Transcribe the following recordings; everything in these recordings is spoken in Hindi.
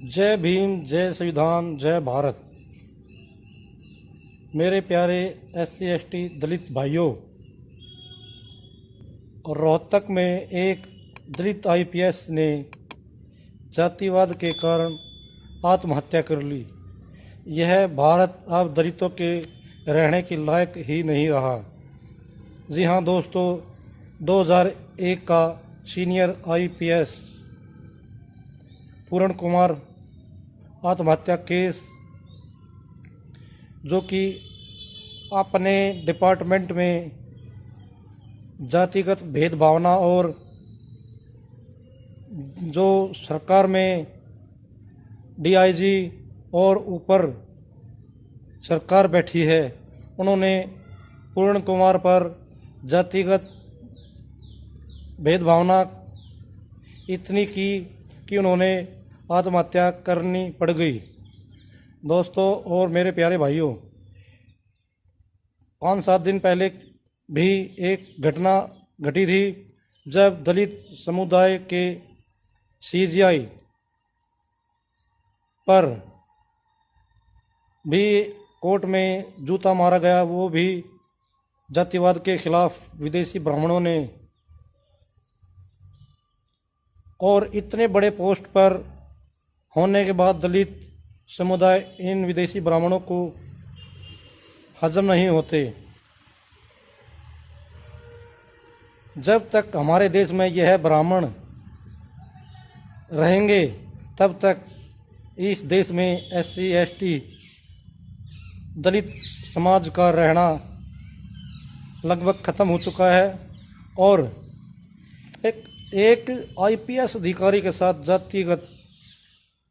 जय भीम, जय संविधान, जय भारत। मेरे प्यारे SC ST दलित भाइयों, और रोहतक में एक दलित IPS ने जातिवाद के कारण आत्महत्या कर ली। यह भारत अब दलितों के रहने के लायक ही नहीं रहा। जी हाँ दोस्तों, 2001 का सीनियर IPS पूर्ण कुमार आत्महत्या केस, जो कि अपने डिपार्टमेंट में जातिगत भेदभावना और जो सरकार में DIG और ऊपर सरकार बैठी है, उन्होंने पूर्ण कुमार पर जातिगत भेदभावना इतनी की कि उन्होंने आत्महत्या करनी पड़ गई। दोस्तों और मेरे प्यारे भाइयों, 5-7 दिन पहले भी एक घटना घटी थी, जब दलित समुदाय के CGI पर भी कोर्ट में जूता मारा गया, वो भी जातिवाद के खिलाफ विदेशी ब्राह्मणों ने। और इतने बड़े पोस्ट पर होने के बाद दलित समुदाय इन विदेशी ब्राह्मणों को हजम नहीं होते। जब तक हमारे देश में यह ब्राह्मण रहेंगे, तब तक इस देश में SC ST दलित समाज का रहना लगभग ख़त्म हो चुका है। और एक IPS अधिकारी के साथ जातिगत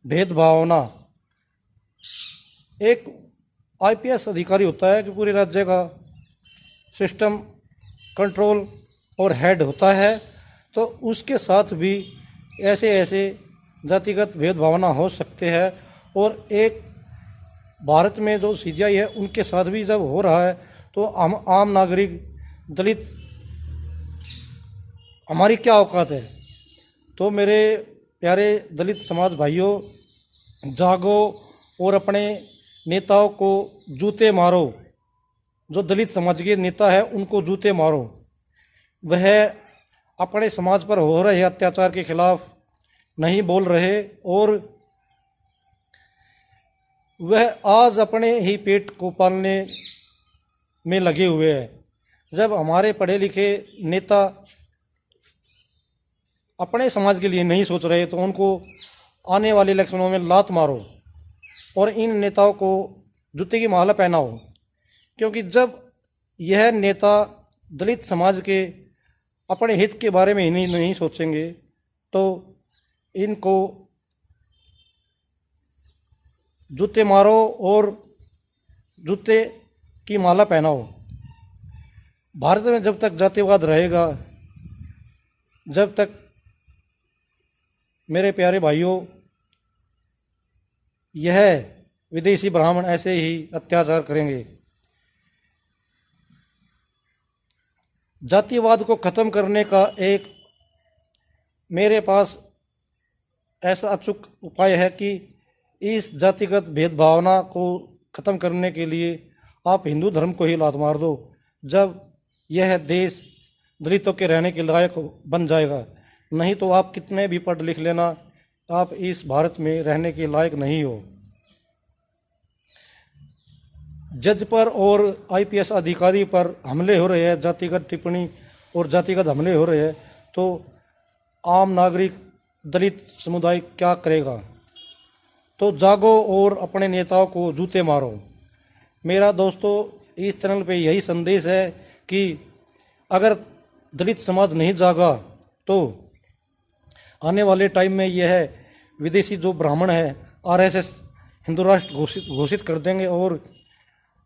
भेदभावना। एक IPS अधिकारी होता है कि पूरे राज्य का सिस्टम कंट्रोल और हेड होता है, तो उसके साथ भी ऐसे जातिगत भेदभावना हो सकते हैं। और एक भारत में जो CGI है, उनके साथ भी जब हो रहा है, तो आम नागरिक दलित हमारी क्या औकात है। तो मेरे प्यारे दलित समाज भाइयों, जागो और अपने नेताओं को जूते मारो। जो दलित समाज के नेता है, उनको जूते मारो। वह अपने समाज पर हो रहे अत्याचार के खिलाफ नहीं बोल रहे, और वह आज अपने ही पेट को पालने में लगे हुए हैं। जब हमारे पढ़े लिखे नेता अपने समाज के लिए नहीं सोच रहे, तो उनको आने वाले इलेक्शनों में लात मारो और इन नेताओं को जूते की माला पहनाओ। क्योंकि जब यह नेता दलित समाज के अपने हित के बारे में ही नहीं सोचेंगे, तो इनको जूते मारो और जूते की माला पहनाओ। भारत में जब तक जातिवाद रहेगा, जब तक मेरे प्यारे भाइयों यह विदेशी ब्राह्मण ऐसे ही अत्याचार करेंगे। जातिवाद को ख़त्म करने का एक मेरे पास ऐसा अचूक उपाय है कि इस जातिगत भेदभावना को ख़त्म करने के लिए आप हिंदू धर्म को ही लात मार दो। जब यह देश दलितों के रहने के लायक बन जाएगा, नहीं तो आप कितने भी पढ़ लिख लेना, आप इस भारत में रहने के लायक नहीं हो। जज पर और IPS अधिकारी पर हमले हो रहे हैं, जातिगत टिप्पणी और जातिगत हमले हो रहे हैं, तो आम नागरिक दलित समुदाय क्या करेगा। तो जागो और अपने नेताओं को जूते मारो। मेरा दोस्तों इस चैनल पे यही संदेश है कि अगर दलित समाज नहीं जागा, तो आने वाले टाइम में यह विदेशी जो ब्राह्मण है, RSS हिंदू राष्ट्र घोषित कर देंगे, और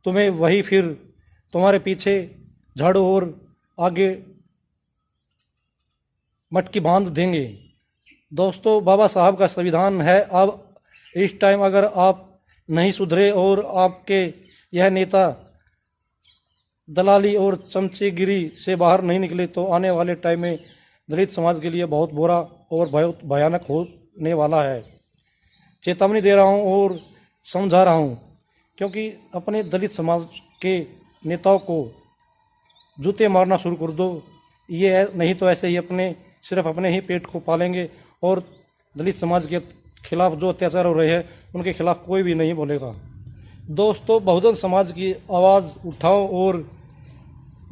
तुम्हें वही फिर तुम्हारे पीछे झाड़ू और आगे मटकी बांध देंगे। दोस्तों, बाबा साहब का संविधान है। अब इस टाइम अगर आप नहीं सुधरे और आपके यह नेता दलाली और चमचेगिरी से बाहर नहीं निकले, तो आने वाले टाइम में दलित समाज के लिए बहुत बुरा और भयानक होने वाला है। चेतावनी दे रहा हूँ और समझा रहा हूँ, क्योंकि अपने दलित समाज के नेताओं को जूते मारना शुरू कर दो। ये नहीं तो ऐसे ही सिर्फ अपने ही पेट को पालेंगे और दलित समाज के खिलाफ जो अत्याचार हो रहे हैं उनके खिलाफ कोई भी नहीं बोलेगा। दोस्तों, बहुजन समाज की आवाज़ उठाओ और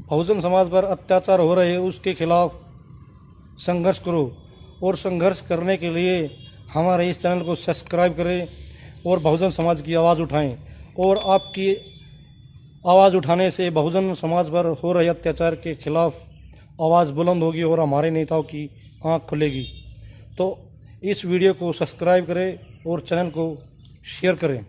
बहुजन समाज पर अत्याचार हो रहे हैं उसके खिलाफ संघर्ष करो। और संघर्ष करने के लिए हमारे इस चैनल को सब्सक्राइब करें और बहुजन समाज की आवाज़ उठाएं। और आपकी आवाज़ उठाने से बहुजन समाज पर हो रहे अत्याचार के खिलाफ आवाज़ बुलंद होगी और हमारे नेताओं की आंख खुलेगी। तो इस वीडियो को सब्सक्राइब करें और चैनल को शेयर करें।